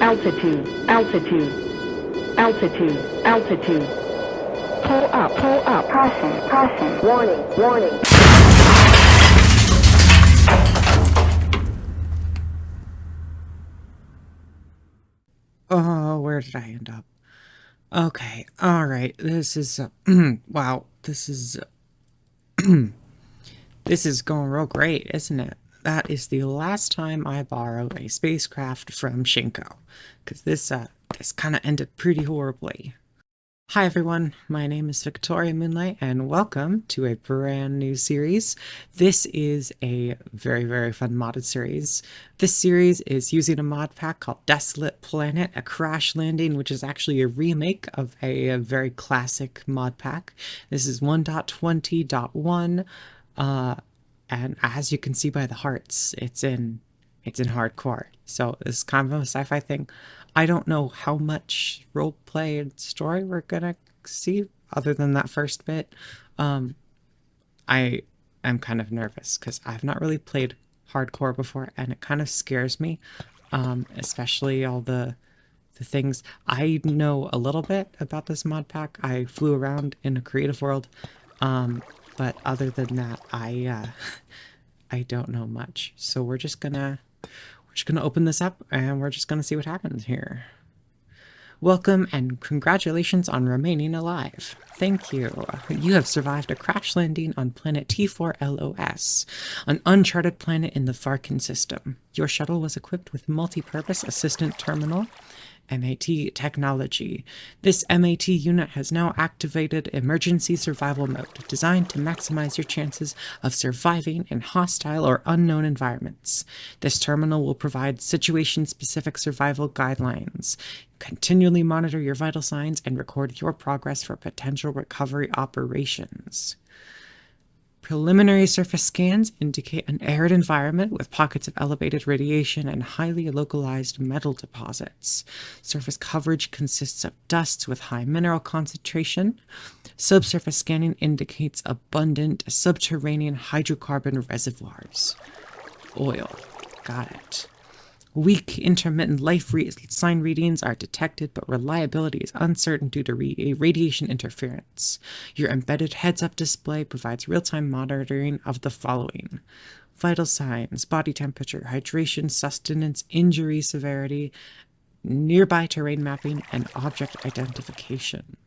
Altitude, altitude, altitude, altitude. Pull up. Caution, caution. Warning, warning. Oh, where did I end up? Okay, alright, this is, wow, this is going real great, isn't it? That is the last time I borrow a spacecraft from Shinko, because this kind of ended pretty horribly. Hi everyone, my name is VictoriaMoonlight, and welcome to a brand new series. This is a very, very fun modded series. This series is using a mod pack called Desolate Planet, a crash landing, which is actually a remake of a very classic mod pack. This is 1.20.1, and as you can see by the hearts, it's in hardcore. So it's kind of a sci-fi thing. I don't know how much roleplay and story we're gonna see other than that first bit. I am kind of nervous because I've not really played hardcore before, and it kind of scares me, especially all the things. I know a little bit about this mod pack. I flew around in a creative world, but other than that, I don't know much. So we're just gonna open this up and we're just gonna see what happens here. Welcome and congratulations on remaining alive. Thank you. You have survived a crash landing on planet T4LOS, an uncharted planet in the Farkin system. Your shuttle was equipped with multi-purpose assistant terminal MAT technology. This MAT unit has now activated emergency survival mode, designed to maximize your chances of surviving in hostile or unknown environments. This terminal will provide situation-specific survival guidelines, continually monitor your vital signs, and record your progress for potential recovery operations. Preliminary surface scans indicate an arid environment with pockets of elevated radiation and highly localized metal deposits. Surface coverage consists of dusts with high mineral concentration. Subsurface scanning indicates abundant subterranean hydrocarbon reservoirs. Oil. Got it. Weak intermittent life sign readings are detected, but reliability is uncertain due to radiation interference. Your embedded heads-up display provides real-time monitoring of the following: vital signs, body temperature, hydration, sustenance, injury severity, nearby terrain mapping, and object identification.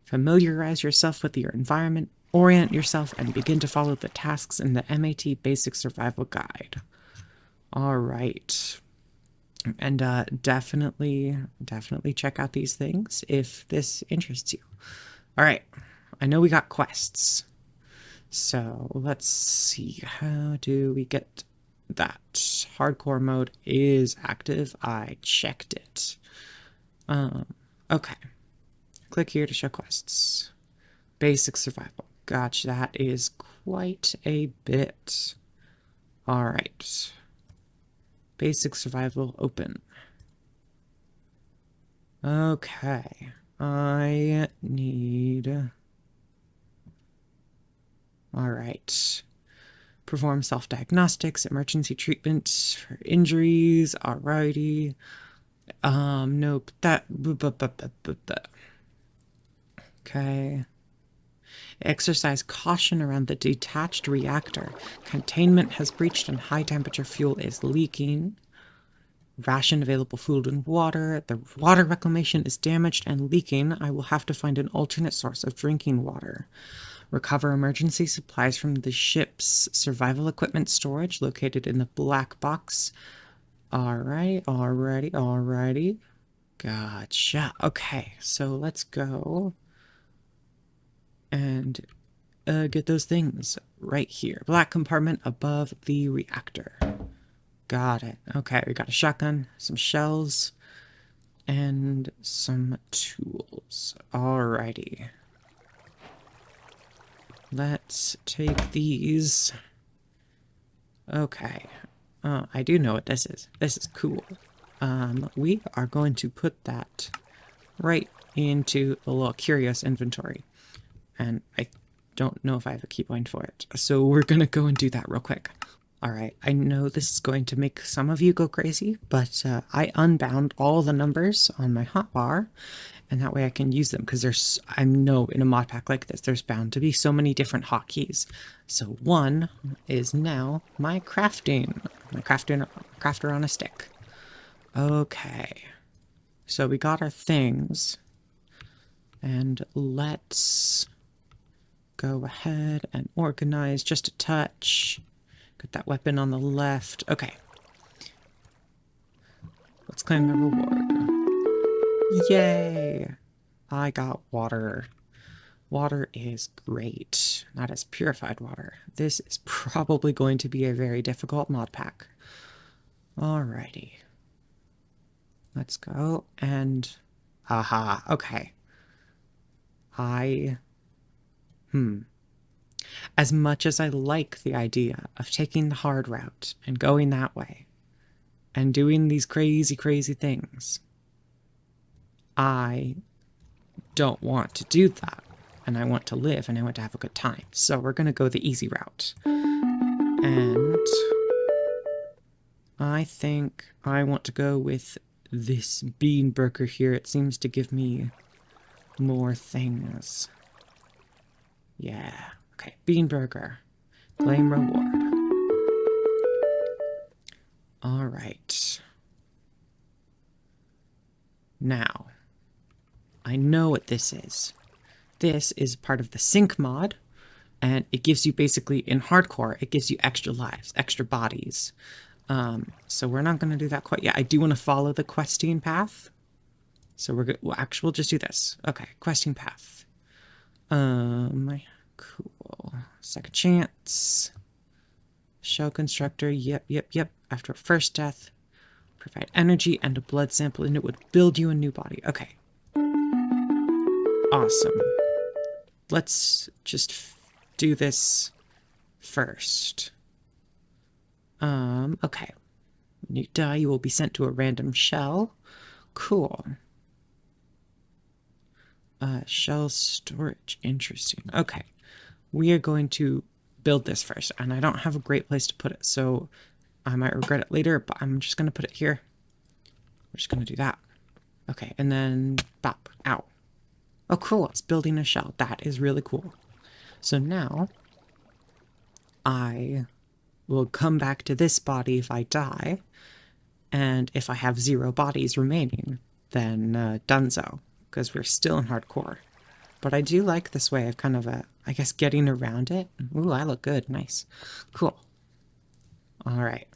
Familiarize yourself with your environment, orient yourself, and begin to follow the tasks in the MAT Basic Survival Guide. All right. And definitely check out these things if this interests you. All right. I know we got quests. So let's see. How do we get that? Hardcore mode is active. I checked it. Okay. Click here to show quests. Basic survival. Gotcha. That is quite a bit. All right. Basic survival open. Okay. I need... Alright. Perform self-diagnostics, emergency treatment for injuries. Alrighty. Nope. Okay. Exercise caution around the detached reactor. Containment has breached and high-temperature fuel is leaking. Ration available food and water. The water reclamation is damaged and leaking. I will have to find an alternate source of drinking water. Recover emergency supplies from the ship's survival equipment storage located in the black box. Alrighty. Gotcha. Okay, so let's go and get those things right here. Black compartment above the reactor. Got it. Okay, we got a shotgun, some shells, and some tools. Alrighty. Let's take these. Okay. I do know what this is. This is cool. We are going to put that right into the little curious inventory. And I don't know if I have a keybind for it. So we're going to go and do that real quick. Alright, I know this is going to make some of you go crazy, but I unbound all the numbers on my hotbar, and that way I can use them, because I know in a mod pack like this, there's bound to be so many different hotkeys. So 1 is now my crafter on a stick. Okay, so we got our things, and let's go ahead and organize just a touch. Got that weapon on the left. Okay. Let's claim the reward. Yay! I got water. Water is great. That is purified water. This is probably going to be a very difficult mod pack. Alrighty. Let's go and... Aha, okay. As much as I like the idea of taking the hard route and going that way and doing these crazy, crazy things, I don't want to do that. And I want to live and I want to have a good time. So we're going to go the easy route. And I think I want to go with this bean burger here. It seems to give me more things. Yeah. Okay, bean burger. Claim reward. Alright. Now, I know what this is. This is part of the sync mod, and it gives you basically, in hardcore, it gives you extra lives, extra bodies. So we're not going to do that quite yet. I do want to follow the questing path. So we'll just do this. Okay, questing path. Cool. Second chance. Shell constructor. Yep. After a first death, provide energy and a blood sample, and it would build you a new body. Okay. Awesome. Let's just do this first. Okay. When you die, you will be sent to a random shell. Cool. Shell storage. Interesting. Okay. We are going to build this first, and I don't have a great place to put it, so I might regret it later, but I'm just going to put it here. We're just going to do that. Okay, and then bop. Ow. Oh, cool. It's building a shell. That is really cool. So now I will come back to this body if I die, and if I have 0 bodies remaining, then donezo, because we're still in hardcore. But I do like this way of kind of, I guess, getting around it. Ooh, I look good. Nice. Cool. All right.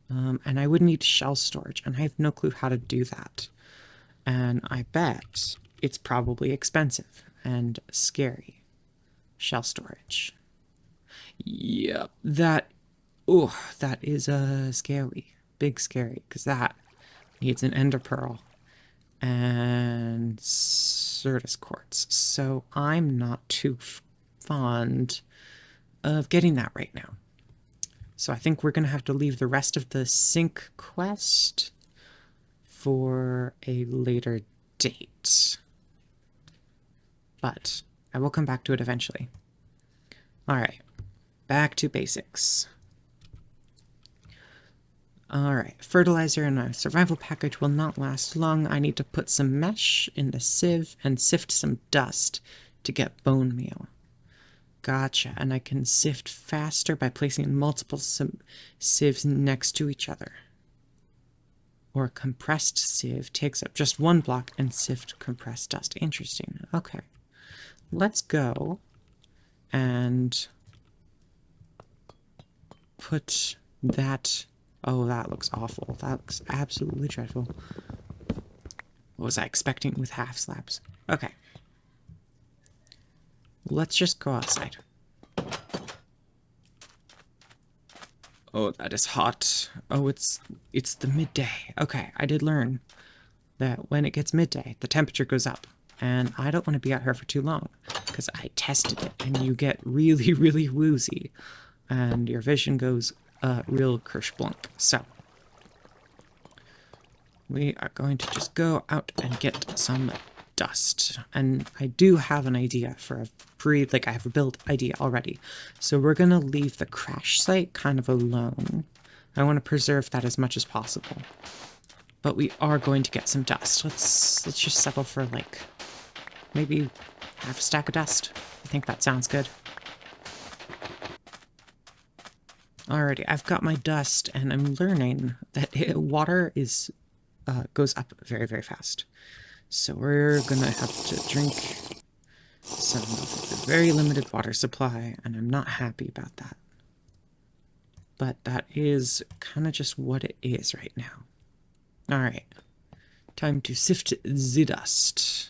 And I would need shell storage, and I have no clue how to do that. And I bet it's probably expensive and scary. Shell storage. Yep, that is scary. Big scary, because that needs an ender pearl and Certus quartz. So I'm not too fond of getting that right now. So I think we're going to have to leave the rest of the sync quest for a later date. But I will come back to it eventually. Alright, back to basics. Alright, fertilizer in a survival package will not last long. I need to put some mesh in the sieve and sift some dust to get bone meal. Gotcha, and I can sift faster by placing multiple sieves next to each other. Or a compressed sieve takes up just 1 block and sift compressed dust. Interesting. Okay. Let's go and put that... Oh, that looks awful. That looks absolutely dreadful. What was I expecting with half slabs? Okay. Let's just go outside. Oh, that is hot. Oh, it's the midday. Okay, I did learn that when it gets midday, the temperature goes up. And I don't want to be out here for too long, because I tested it, and you get really, really woozy. And your vision goes real kershblunk. So, we are going to just go out and get some dust. And I do have an idea for like I have a build idea already. So we're going to leave the crash site kind of alone. I want to preserve that as much as possible. But we are going to get some dust. Let's just settle for like maybe half a stack of dust. I think that sounds good. Alrighty, I've got my dust, and I'm learning that water is goes up very, very fast. So we're gonna have to drink some of the very limited water supply, and I'm not happy about that. But that is kind of just what it is right now. Alright, time to sift the dust.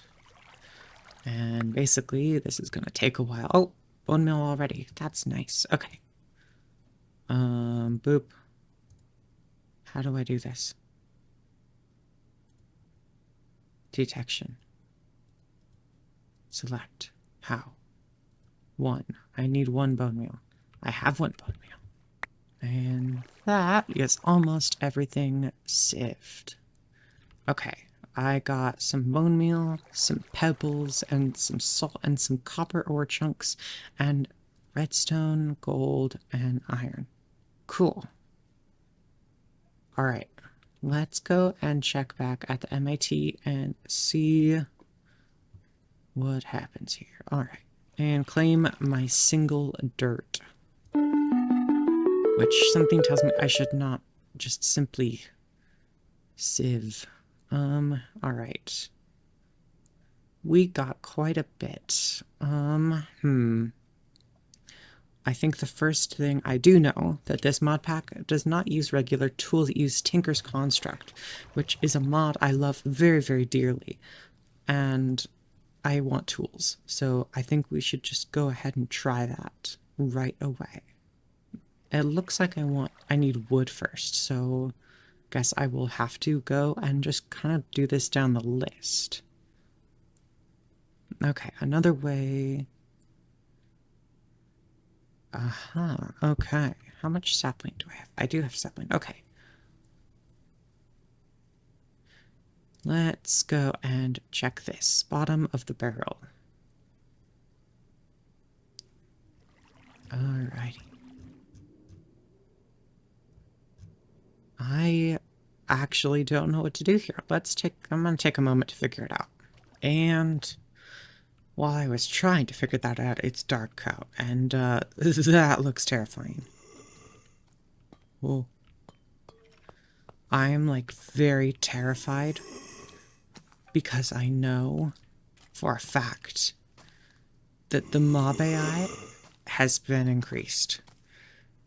And basically, this is gonna take a while. Oh, bone meal already. That's nice. Okay. Boop. How do I do this? Detection. Select. How? 1. I need 1 bone meal. I have 1 bone meal. And that is almost everything sieved. Okay. I got some bone meal, some pebbles, and some salt, and some copper ore chunks, and redstone, gold, and iron. Cool. Alright, let's go and check back at the MIT and see what happens here. Alright, and claim my single dirt. Which something tells me I should not just simply sieve. Alright. We got quite a bit. I think the first thing I do know that this mod pack does not use regular tools, it uses Tinker's Construct, which is a mod I love very, very dearly. And I want tools, so I think we should just go ahead and try that right away. It looks like I need wood first, so guess I will have to go and just kind of do this down the list. Okay, another way. Okay. How much sapling do I have? I do have sapling. Okay. Let's go and check this. Bottom of the barrel. Alrighty. I actually don't know what to do here. I'm gonna take a moment to figure it out. And while I was trying to figure that out, it's dark out, and that looks terrifying. Whoa. I am like very terrified because I know for a fact that the mob AI has been increased.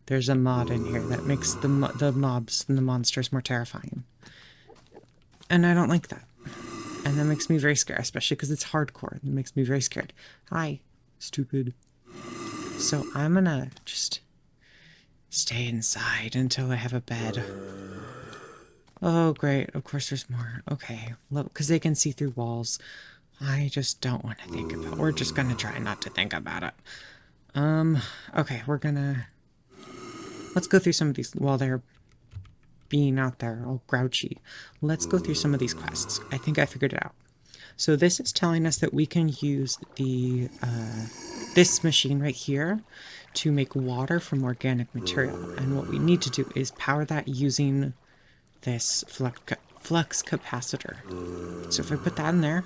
There's a mod in here that makes the mobs and the monsters more terrifying. And I don't like that. And that makes me very scared, especially because it's hardcore. It makes me very scared. Hi, stupid. So I'm gonna just stay inside until I have a bed. Oh, great. Of course there's more. Okay. Because they can see through walls. I just don't want to think about it. We're just gonna try not to think about it. Okay, we're gonna... Let's go through some of these while they're being out there all grouchy. Let's go through some of these quests. I think I figured it out. So this is telling us that we can use the this machine right here to make water from organic material. And what we need to do is power that using this flux capacitor. So if we put that in there,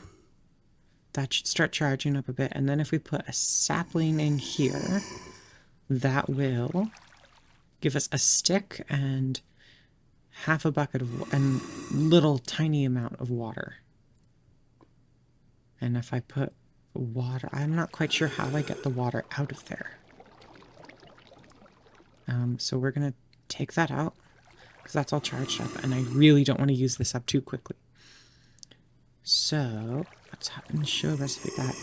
that should start charging up a bit. And then if we put a sapling in here, that will give us a stick and half a bucket of and little tiny amount of water. And if I put water, I'm not quite sure how I get the water out of there. So we're gonna take that out because that's all charged up, and I really don't want to use this up too quickly. So let's hop in the show recipe. That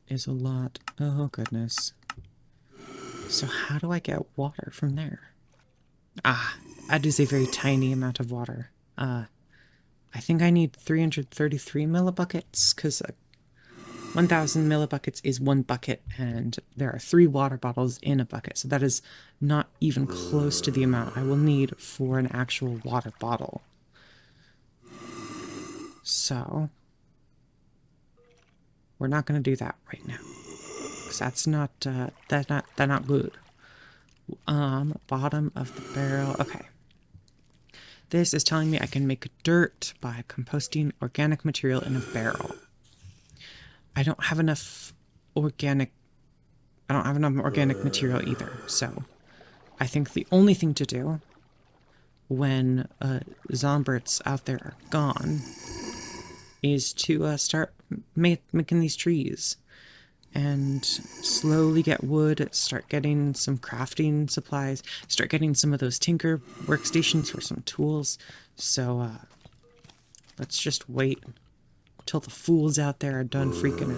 is a lot. Oh goodness. So how do I get water from there? Ah, that is a very tiny amount of water. I think I need 333 millibuckets, because 1,000 millibuckets is 1 bucket, and there are 3 water bottles in a bucket, so that is not even close to the amount I will need for an actual water bottle. So, We're not going to do that right now. Because that's not good. Bottom of the barrel. Okay. This is telling me I can make dirt by composting organic material in a barrel. I don't have enough organic material either, so I think the only thing to do when Zomberts out there are gone is to start making these trees and slowly get wood, start getting some crafting supplies, start getting some of those tinker workstations for some tools. So let's just wait till the fools out there are done freaking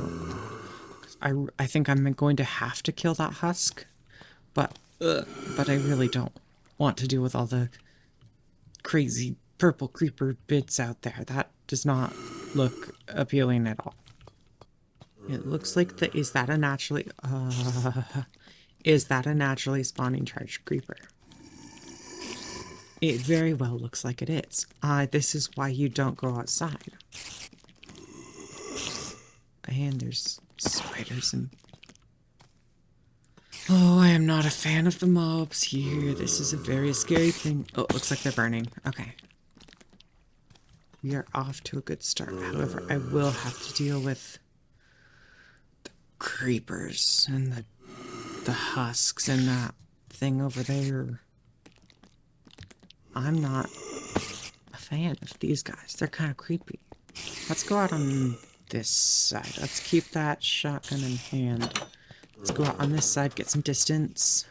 out. I think I'm going to have to kill that husk, but I really don't want to deal with all the crazy purple creeper bits out there. That does not look appealing at all. It looks like is that a naturally spawning charged creeper? It very well looks like it is. This is why you don't go outside. And there's spiders and... Oh, I am not a fan of the mobs here. This is a very scary thing. Oh, it looks like they're burning. Okay. We are off to a good start. However, I will have to deal with the creepers and the husks and that thing over there. I'm not a fan of these guys. They're kind of creepy. Let's go out on this side. Let's keep that shotgun in hand. Let's go out on this side, get some distance.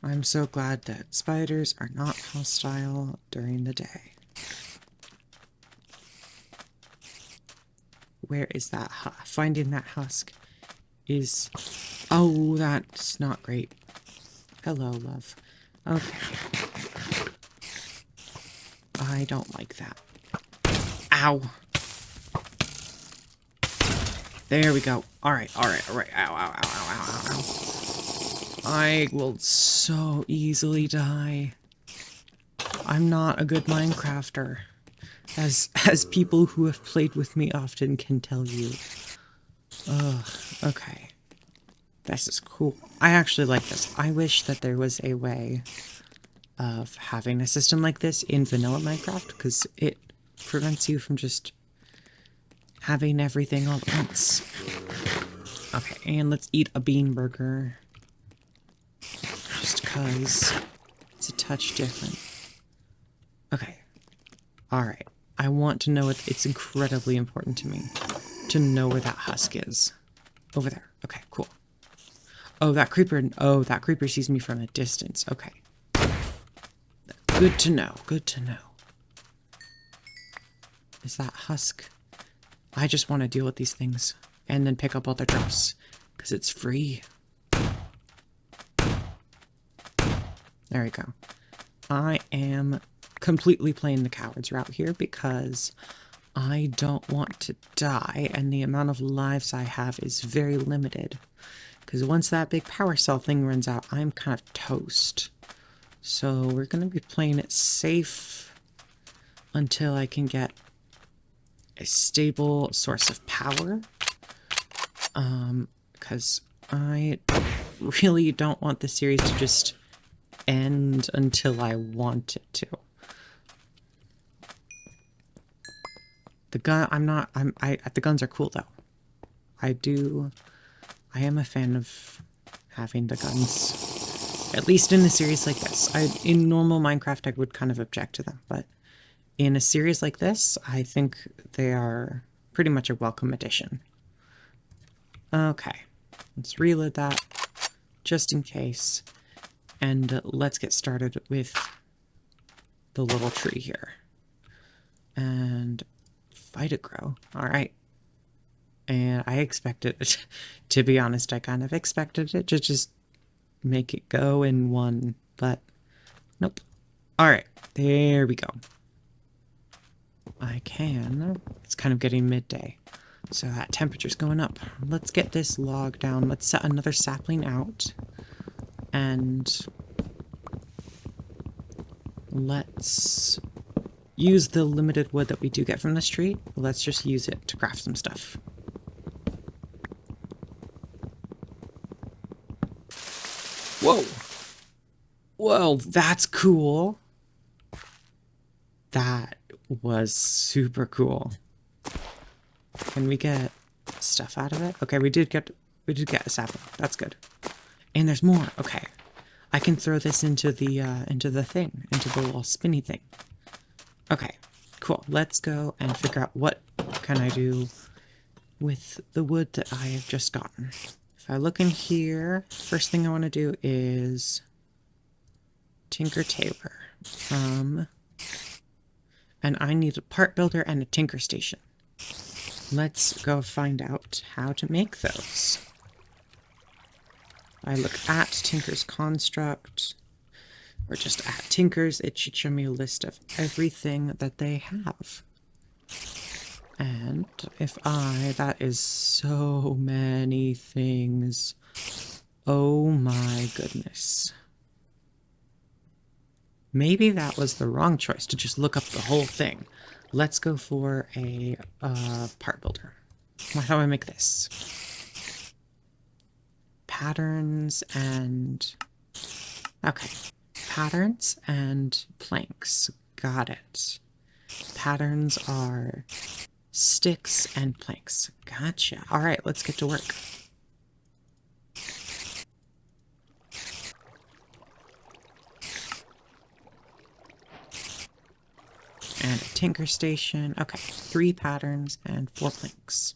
I'm so glad that spiders are not hostile during the day. Where is that husk? Finding that husk is... Oh, that's not great. Hello, love. Okay. I don't like that. Ow. There we go. Alright. Ow. I will so easily die. I'm not a good Minecrafter. As people who have played with me often can tell you. Ugh, okay. This is cool. I actually like this. I wish that there was a way of having a system like this in vanilla Minecraft, because it prevents you from just having everything all at once. Okay, and let's eat a bean burger. Just because it's a touch different. Okay. Alright. I want to know it's incredibly important to me to know where that husk is. Over there. Okay, cool. Oh, that creeper sees me from a distance. Okay. Good to know. Good to know. Is that husk? I just want to deal with these things and then pick up all their drops because it's free. There we go. I am completely playing the coward's route here because I don't want to die and the amount of lives I have is very limited. Because once that big power cell thing runs out, I'm kind of toast. So we're going to be playing it safe until I can get a stable source of power. Because I really don't want the series to just end until I want it to. The guns are cool though. I am a fan of having the guns. At least in a series like this. In normal Minecraft, I would kind of object to them, but in a series like this, I think they are pretty much a welcome addition. Okay, let's reload that, just in case, and let's get started with the little tree here. And fight it grow. Alright. And I expected it, to be honest, I kind of expected it to just make it go in one, but nope. Alright, there we go. It's kind of getting midday, so that temperature's going up. Let's get this log down. Let's set another sapling out, and let's use the limited wood that we do get from this tree. Let's just use it to craft some stuff. Whoa! Whoa, that's cool. That was super cool. Can we get stuff out of it? Okay, we did get a sapling. That's good. And there's more. Okay. I can throw this into the thing, into the little spinny thing. Okay, cool. Let's go and figure out what can I do with the wood that I have just gotten. If I look in here, first thing I want to do is Tinker Tailor. And I need a part builder and a tinker station. Let's go find out how to make those. I look at Tinker's Construct, or just at Tinker's, it should show me a list of everything that they have. And that is so many things. Oh my goodness. Maybe that was the wrong choice to just look up the whole thing. Let's go for a part builder. How do I make this? Patterns and... Okay. Patterns and planks. Got it. Patterns are sticks and planks. Gotcha. Alright, let's get to work. And a tinker station. Okay, 3 patterns and 4 planks.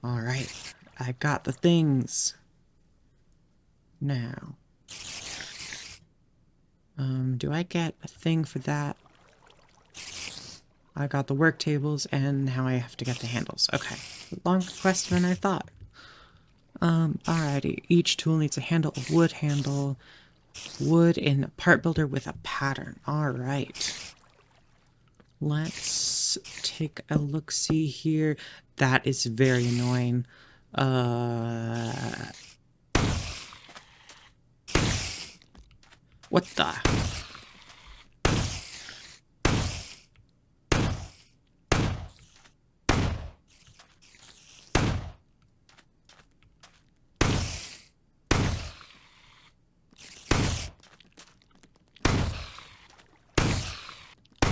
Alright, I got the things. Now, do I get a thing for that? I got the work tables, and now I have to get the handles. Okay, longer quest than I thought. Alrighty, each tool needs a handle, a wood handle, wood in a part builder with a pattern. Alright. Let's take a look-see here. That is very annoying. What the?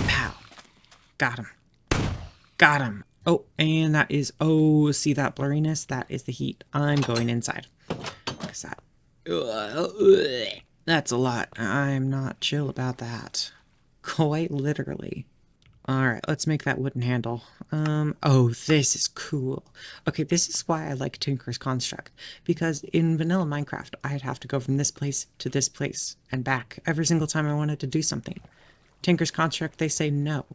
Pow. Got him. Got him. Oh, and that is... Oh, see that blurriness? That is the heat. I'm going inside. Because that... That's a lot. I'm not chill about that. Quite literally. Alright, let's make that wooden handle. Oh, this is cool. Okay, this is why I like Tinker's Construct. Because in vanilla Minecraft, I'd have to go from this place to this place and back every single time I wanted to do something. Tinker's Construct, they say no.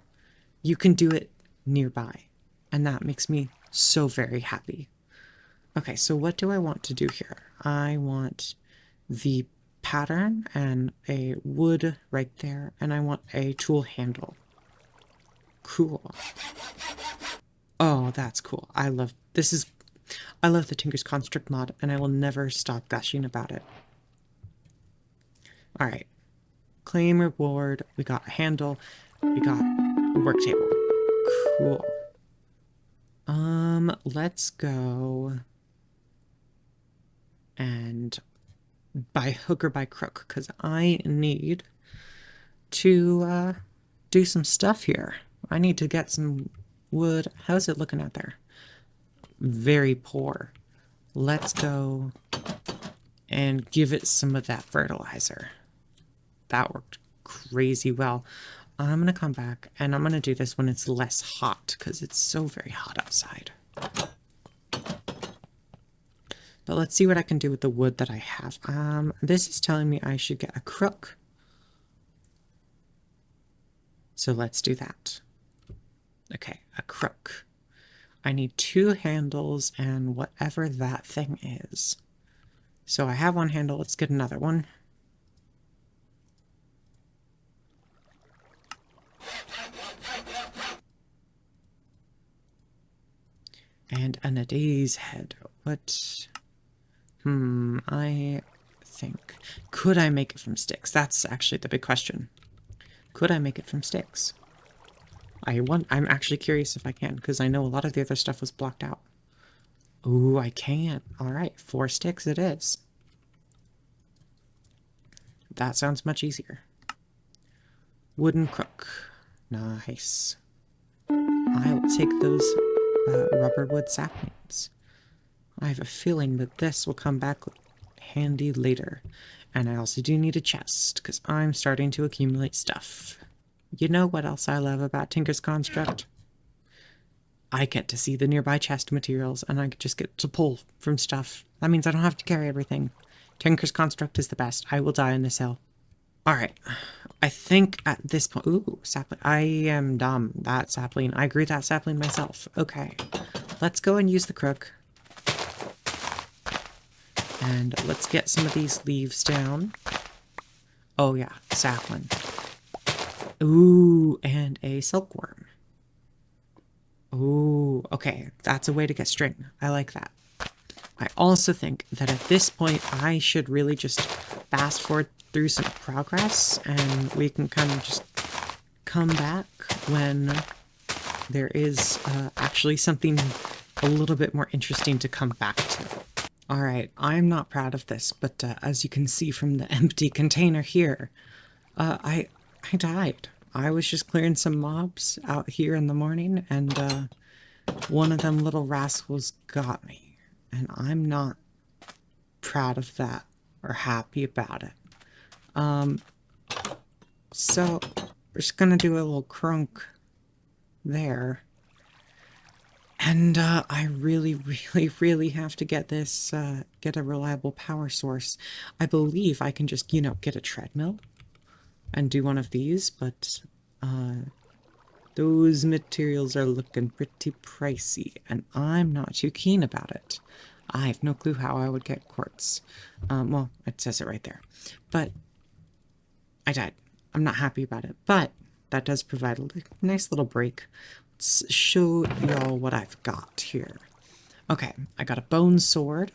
You can do it nearby. And that makes me so very happy. Okay, so what do I want to do here? I want the pattern and a wood right there, and I want a tool handle. Cool. Oh, that's cool. I love the Tinker's Construct mod, and I will never stop gushing about it. Alright. Claim reward. We got a handle. We got a work table. Cool. Let's go and by hook or by crook, because I need to do some stuff here. I need to get some wood. How's it looking out there? Very poor. Let's go and give it some of that fertilizer. That worked crazy well. I'm going to come back and I'm going to do this when it's less hot because it's so very hot outside. But let's see what I can do with the wood that I have. This is telling me I should get a crook. So let's do that. Okay, a crook. I need 2 handles and whatever that thing is. So I have one handle, let's get another one. And a Nadae's head. What? I think. Could I make it from sticks? That's actually the big question. Could I make it from sticks? I'm actually curious if I can, because I know a lot of the other stuff was blocked out. Ooh, I can. Alright, 4 sticks it is. That sounds much easier. Wooden crook. Nice. I will take those rubber wood saplings. I have a feeling that this will come back handy later. And I also do need a chest, because I'm starting to accumulate stuff. You know what else I love about Tinker's Construct? I get to see the nearby chest materials, and I just get to pull from stuff. That means I don't have to carry everything. Tinker's Construct is the best. I will die in this hill. Alright, I think at this point... Ooh, sapling. I am dumb. That sapling. I grew that sapling myself. Okay, let's go and use the crook. And let's get some of these leaves down. Oh yeah, sapling. Ooh, and a silkworm. Ooh, okay, that's a way to get string. I like that. I also think that at this point, I should really just fast forward through some progress, and we can kind of just come back when there is actually something a little bit more interesting to come back to. Alright, I'm not proud of this, but as you can see from the empty container here, I died. I was just clearing some mobs out here in the morning, and one of them little rascals got me. And I'm not proud of that or happy about it. So we're just gonna do a little crunk there. And I really, really have to get this, get a reliable power source. I believe I can just, you know, get a treadmill and do one of these, but those materials are looking pretty pricey, and I'm not too keen about it. I have no clue how I would get quartz. Well, it says it right there. But I died. I'm not happy about it, but that does provide a nice little break. Let's show y'all what I've got here. Okay, I got a bone sword,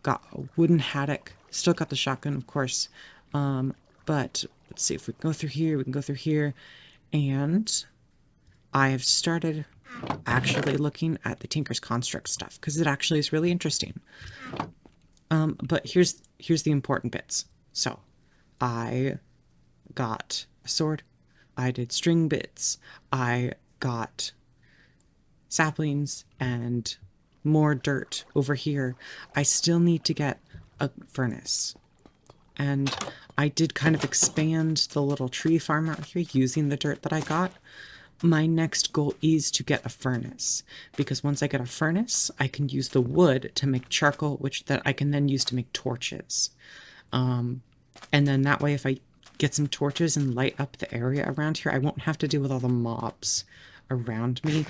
got a wooden haddock, still got the shotgun, of course, but let's see if we can go through here, we can go through here, and I have started actually looking at the Tinker's Construct stuff, because it actually is really interesting. But here's the important bits. So, I got a sword, I did string bits, I got saplings and more dirt over here. I still need to get a furnace. And I did kind of expand the little tree farm out here using the dirt that I got. My next goal is to get a furnace, because once I get a furnace, I can use the wood to make charcoal, which that I can then use to make torches. And then that way, if I get some torches and light up the area around here, I won't have to deal with all the mobs around me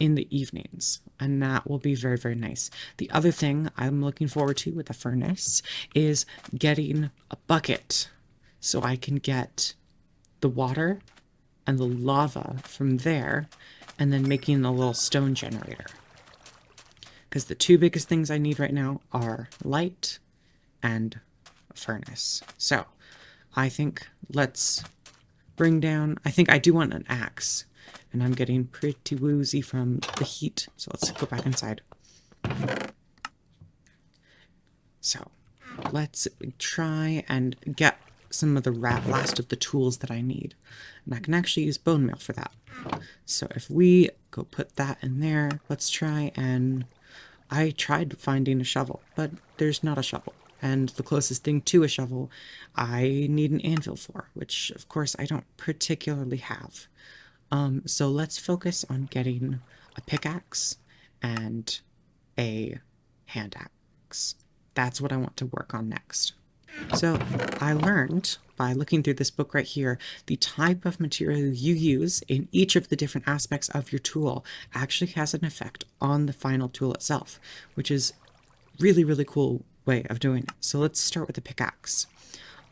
in the evenings, and that will be very, very nice. The other thing I'm looking forward to with the furnace is getting a bucket so I can get the water and the lava from there, and then making a little stone generator. Because the two biggest things I need right now are light and a furnace. So I think let's bring down, I think I do want an axe, and I'm getting pretty woozy from the heat, so let's go back inside. So let's try and get some of the last of the tools that I need. And I can actually use bone meal for that. So if we go put that in there, let's try and... I tried finding a shovel, but there's not a shovel. And the closest thing to a shovel, I need an anvil for, which of course I don't particularly have. So let's focus on getting a pickaxe and a hand axe. That's what I want to work on next. So I learned by looking through this book right here, the type of material you use in each of the different aspects of your tool actually has an effect on the final tool itself, which is really, really cool way of doing it. So let's start with the pickaxe.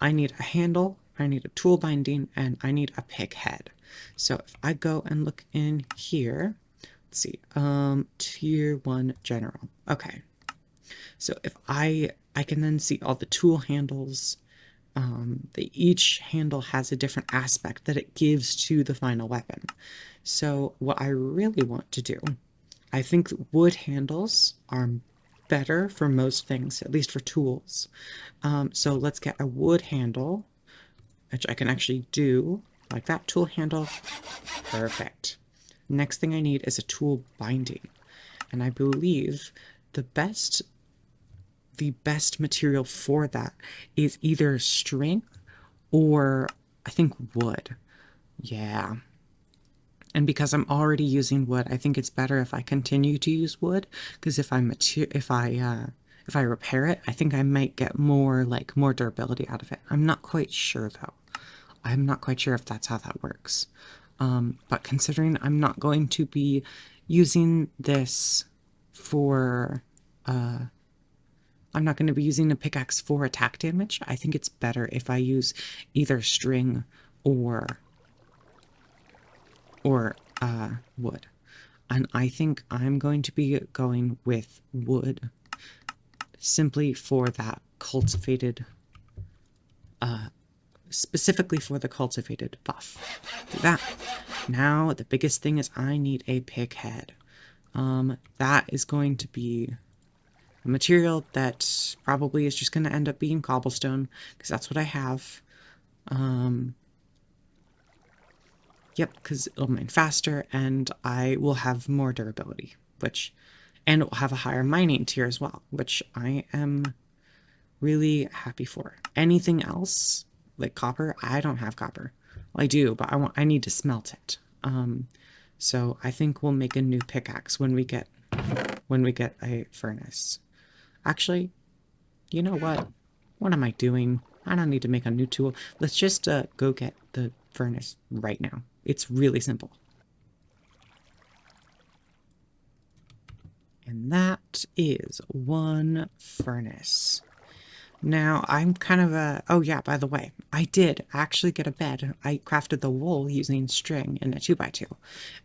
I need a handle, I need a tool binding, and I need a pick head. So if I go and look in here, let's see, tier 1 general. Okay. So if I can then see all the tool handles. Each handle has a different aspect that it gives to the final weapon. So what I really want to do, I think wood handles are better for most things, at least for tools. So let's get a wood handle, which I can actually do like that. Tool handle, perfect. Next thing I need is a tool binding. And I believe the best material for that is either string or I think wood. Yeah. And because I'm already using wood, I think it's better if I continue to use wood, because if I repair it, I think I might get more durability out of it. I'm not quite sure though. I'm not quite sure if that's how that works. But considering I'm not going to be using this for I'm not going to be using a pickaxe for attack damage, I think it's better if I use either string or wood. And I think I'm going to be going with wood simply for that cultivated, specifically for the cultivated buff. Do that. Now, the biggest thing is I need a pick head. That is going to be a material that probably is just going to end up being cobblestone, because that's what I have. Yep, because it'll mine faster, and I will have more durability, and it will have a higher mining tier as well, which I am really happy for. Anything else, like copper, I don't have copper. Well, I do, but I need to smelt it. So I think we'll make a new pickaxe when we get a furnace. Actually, you know what? What am I doing? I don't need to make a new tool. Let's just go get the furnace right now. It's really simple. And that is one furnace. Now, I'm kind of a... Oh, yeah, by the way, I did actually get a bed. I crafted the wool using string in a 2x2.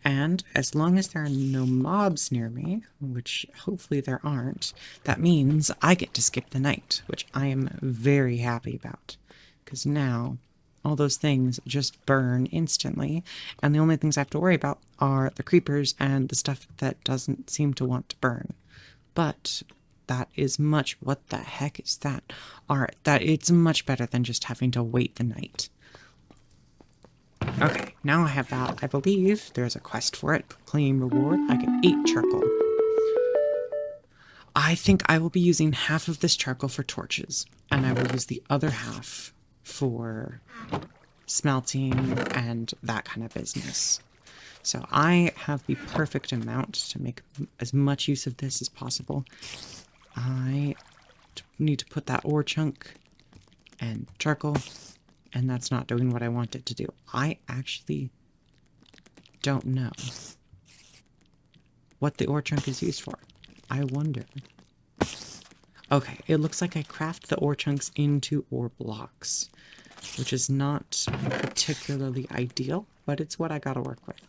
And as long as there are no mobs near me, which hopefully there aren't, that means I get to skip the night, which I am very happy about. Because now, all those things just burn instantly, and the only things I have to worry about are the creepers and the stuff that doesn't seem to want to burn. But... that is much... What the heck is that? Alright, it's much better than just having to wait the night. Okay, now I have that. I believe there's a quest for it. Claim reward. I get 8 charcoal. I think I will be using half of this charcoal for torches, and I will use the other half for smelting and that kind of business. So I have the perfect amount to make as much use of this as possible. I need to put that ore chunk and charcoal, and that's not doing what I want it to do. I actually don't know what the ore chunk is used for. I wonder. Okay, it looks like I craft the ore chunks into ore blocks, which is not particularly ideal, but it's what I gotta work with.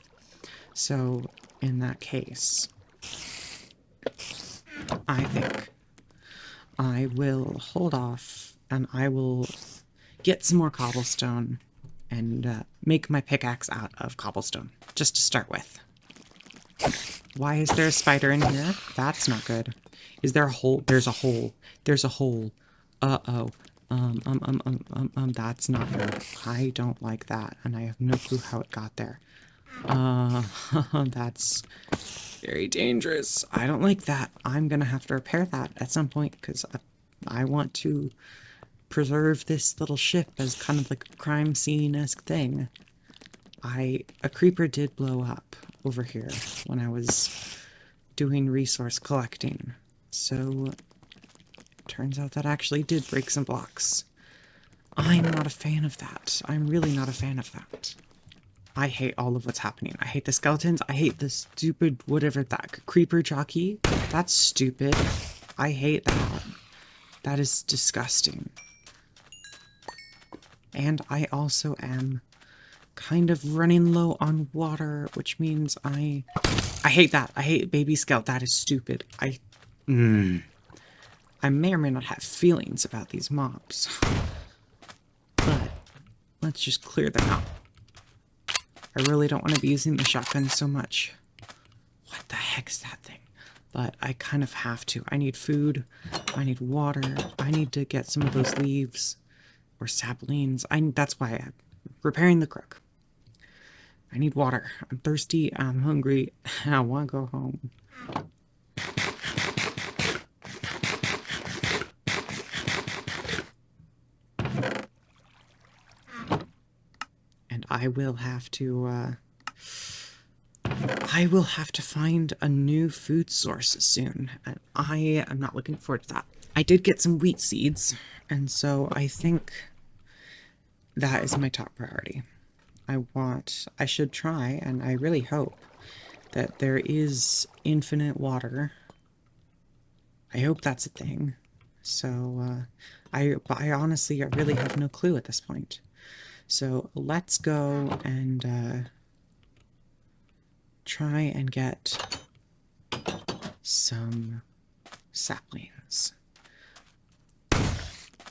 So, in that case, I think I will hold off, and I will get some more cobblestone and make my pickaxe out of cobblestone, just to start with. Why is there a spider in here? That's not good. Is there a hole? There's a hole. There's a hole. Uh-oh. That's not good. I don't like that, and I have no clue how it got there. That's very dangerous. I don't like that. I'm gonna have to repair that at some point, because I want to preserve this little ship as kind of like a crime scene-esque thing. A creeper did blow up over here when I was doing resource collecting. So, turns out that actually did break some blocks. I'm not a fan of that. I'm really not a fan of that. I hate all of what's happening. I hate the skeletons. I hate the stupid whatever that creeper jockey. That's stupid. I hate that. That is disgusting. And I also am kind of running low on water, which means I hate that. I hate baby skeleton. That is stupid. I may or may not have feelings about these mobs. But let's just clear them out. I really don't want to be using the shotgun so much. What the heck is that thing? But I kind of have to. I need food. I need water. I need to get some of those leaves or saplings. That's why I'm repairing the crook. I need water. I'm thirsty. I'm hungry. And I want to go home. And I will have to find a new food source soon, and I am not looking forward to that. I did get some wheat seeds, and so I think that is my top priority. I should try, and I really hope that there is infinite water. I hope that's a thing. So, but I honestly, I really have no clue at this point. So let's go and try and get some saplings. I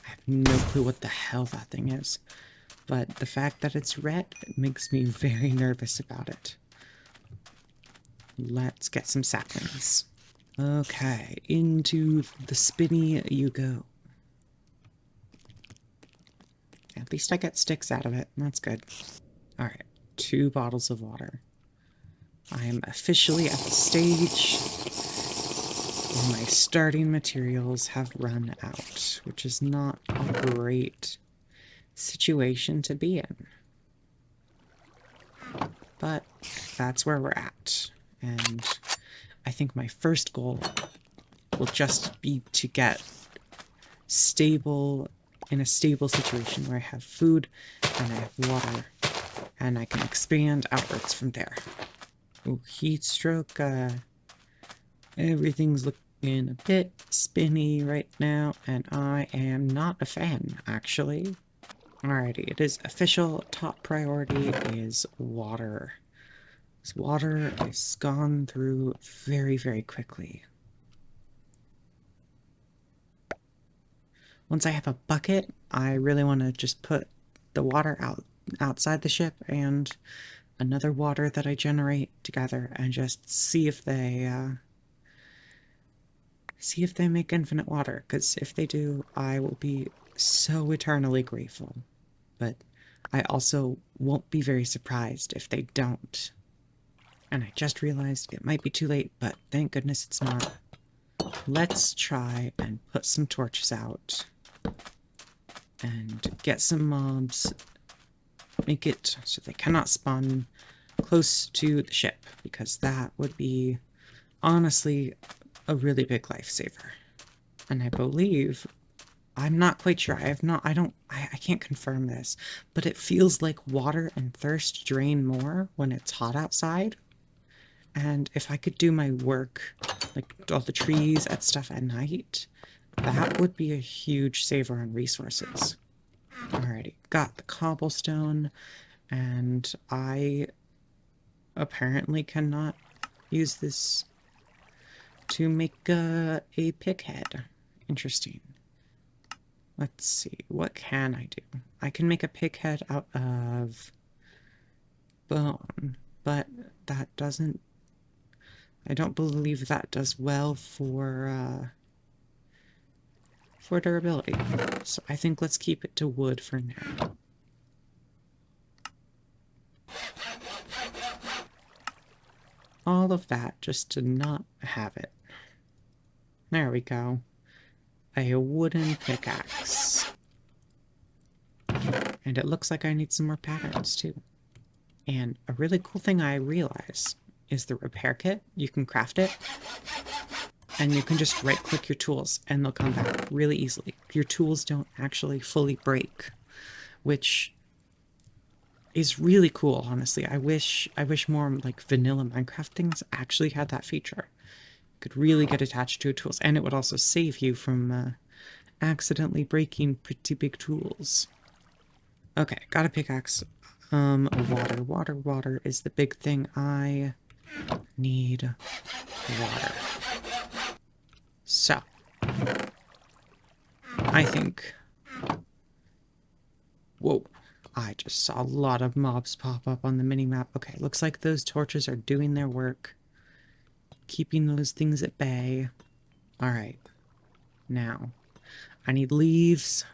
have no clue what the hell that thing is, but the fact that it's red makes me very nervous about it. Let's get some saplings. Okay, into the spinny you go. At least I get sticks out of it. That's good. Alright, 2 bottles of water. I am officially at the stage where my starting materials have run out, which is not a great situation to be in. But that's where we're at. And I think my first goal will just be to get in a stable situation where I have food and I have water and I can expand outwards from there. Ooh, heat stroke, everything's looking a bit spinny right now, and I am not a fan, actually. Alrighty, it is official. Top priority is water. This water is gone through very, very quickly. Once I have a bucket, I really want to just put the water outside the ship and another water that I generate together and just see if they make infinite water, because if they do, I will be so eternally grateful. But I also won't be very surprised if they don't. And I just realized it might be too late, but thank goodness it's not. Let's try and put some torches out and get some mobs. Make it so they cannot spawn close to the ship, because that would be honestly a really big lifesaver. And I believe, I'm not quite sure, I can't confirm this, but it feels like water and thirst drain more when it's hot outside. And if I could do my work, like all the trees and stuff at night, that would be a huge saver on resources. Alrighty, got the cobblestone, and I apparently cannot use this to make a pick head. Interesting. Let's see, what can I do? I can make a pick head out of bone, but that doesn't... I don't believe that does well for durability. So I think let's keep it to wood for now. All of that just to not have it. There we go. A wooden pickaxe. And it looks like I need some more patterns too. And a really cool thing I realized is the repair kit. You can craft it, and you can just right-click your tools, and they'll come back really easily. Your tools don't actually fully break, which is really cool, honestly. I wish more like vanilla Minecraft things actually had that feature. You could really get attached to tools, and it would also save you from accidentally breaking pretty big tools. Okay, got a pickaxe. Water is the big thing. I need water. So, I think... Whoa. I just saw a lot of mobs pop up on the mini-map. Okay, looks like those torches are doing their work. Keeping those things at bay. Alright. Now, I need leaves.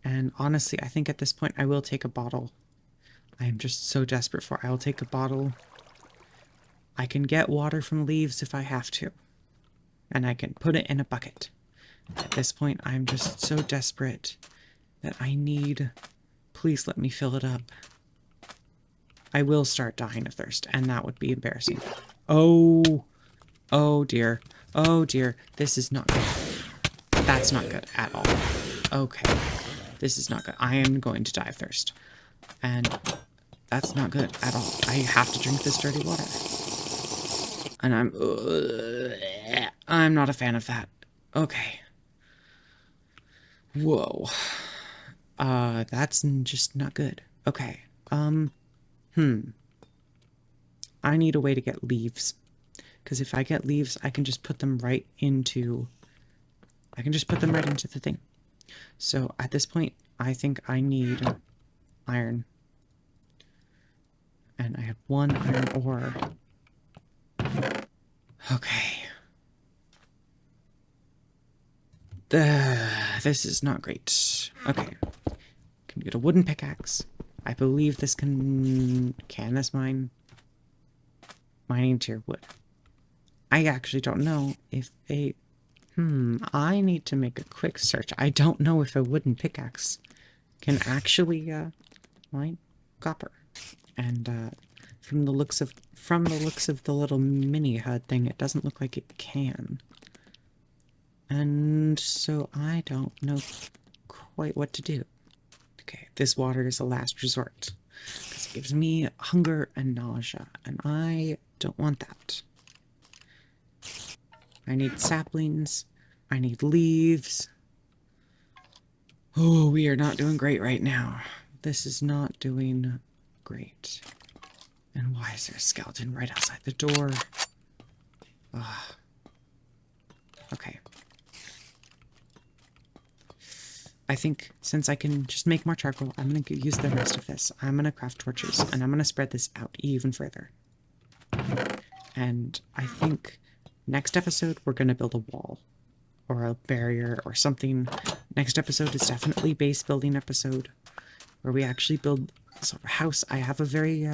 And honestly, I think at this point I will take a bottle. I am just so desperate for it. I will take a bottle. I can get water from leaves if I have to. And I can put it in a bucket. At this point, I'm just so desperate that I need... Please let me fill it up. I will start dying of thirst, and that would be embarrassing. Oh! Oh dear. Oh dear. This is not good. That's not good at all. Okay. This is not good. I am going to die of thirst. And that's not good at all. I have to drink this dirty water. And I'm not a fan of that. Okay. Whoa. That's just not good. Okay. I need a way to get leaves. Because if I get leaves, I can just put them right into... I can just put them right into the thing. So at this point, I think I need iron. And I have 1 iron ore. Okay. This is not great. Okay. Can get a wooden pickaxe. I believe this can this mine? Mining tier wood. I actually don't know if a... I need to make a quick search. I don't know if a wooden pickaxe can actually, mine copper. And, from the looks of the little mini HUD thing, it doesn't look like it can. And so I don't know quite what to do. Okay, this water is a last resort. Because it gives me hunger and nausea, and I don't want that. I need saplings. I need leaves. Oh, we are not doing great right now. This is not doing great. And why is there a skeleton right outside the door? Ugh. Okay. I think since I can just make more charcoal, I'm going to use the rest of this. I'm going to craft torches, and I'm going to spread this out even further. And I think next episode, we're going to build a wall. Or a barrier, or something. Next episode is definitely base building episode. Where we actually build a sort of house. I have a very,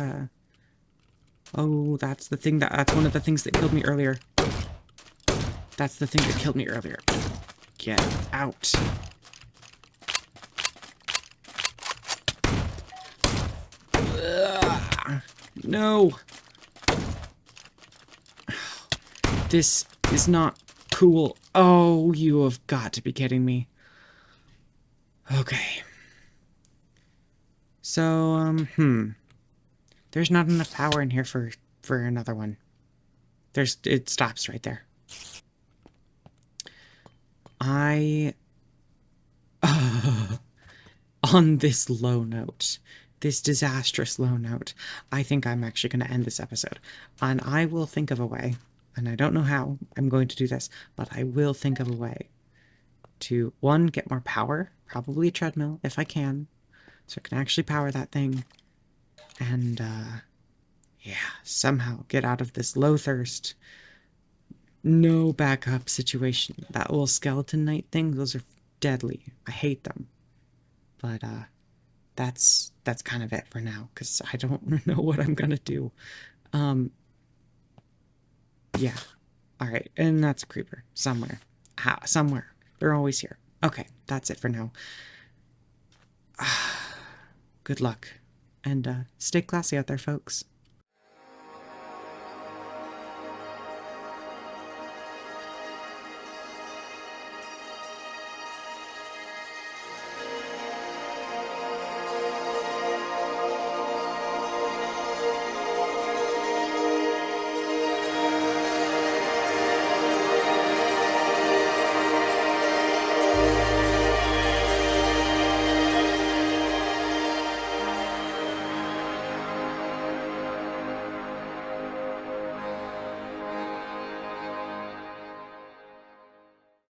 Oh, that's the thing that's one of the things that killed me earlier. That's the thing that killed me earlier. Get out. Ugh. No. This is not cool. Oh, you have got to be kidding me. Okay. So, there's not enough power in here for another one. It stops right there. On this low note, this disastrous low note, I think I'm actually going to end this episode. And I will think of a way, and I don't know how I'm going to do this, but I will think of a way to, 1, get more power, probably a treadmill, if I can, so I can actually power that thing, and, yeah, somehow get out of this low thirst, no backup situation. That little skeleton knight thing, those are deadly. I hate them. But, that's kind of it for now, because I don't know what I'm gonna do. Yeah. Alright, and that's a creeper. Somewhere. Somewhere. They're always here. Okay, that's it for now. Good luck. And, stay classy out there, folks.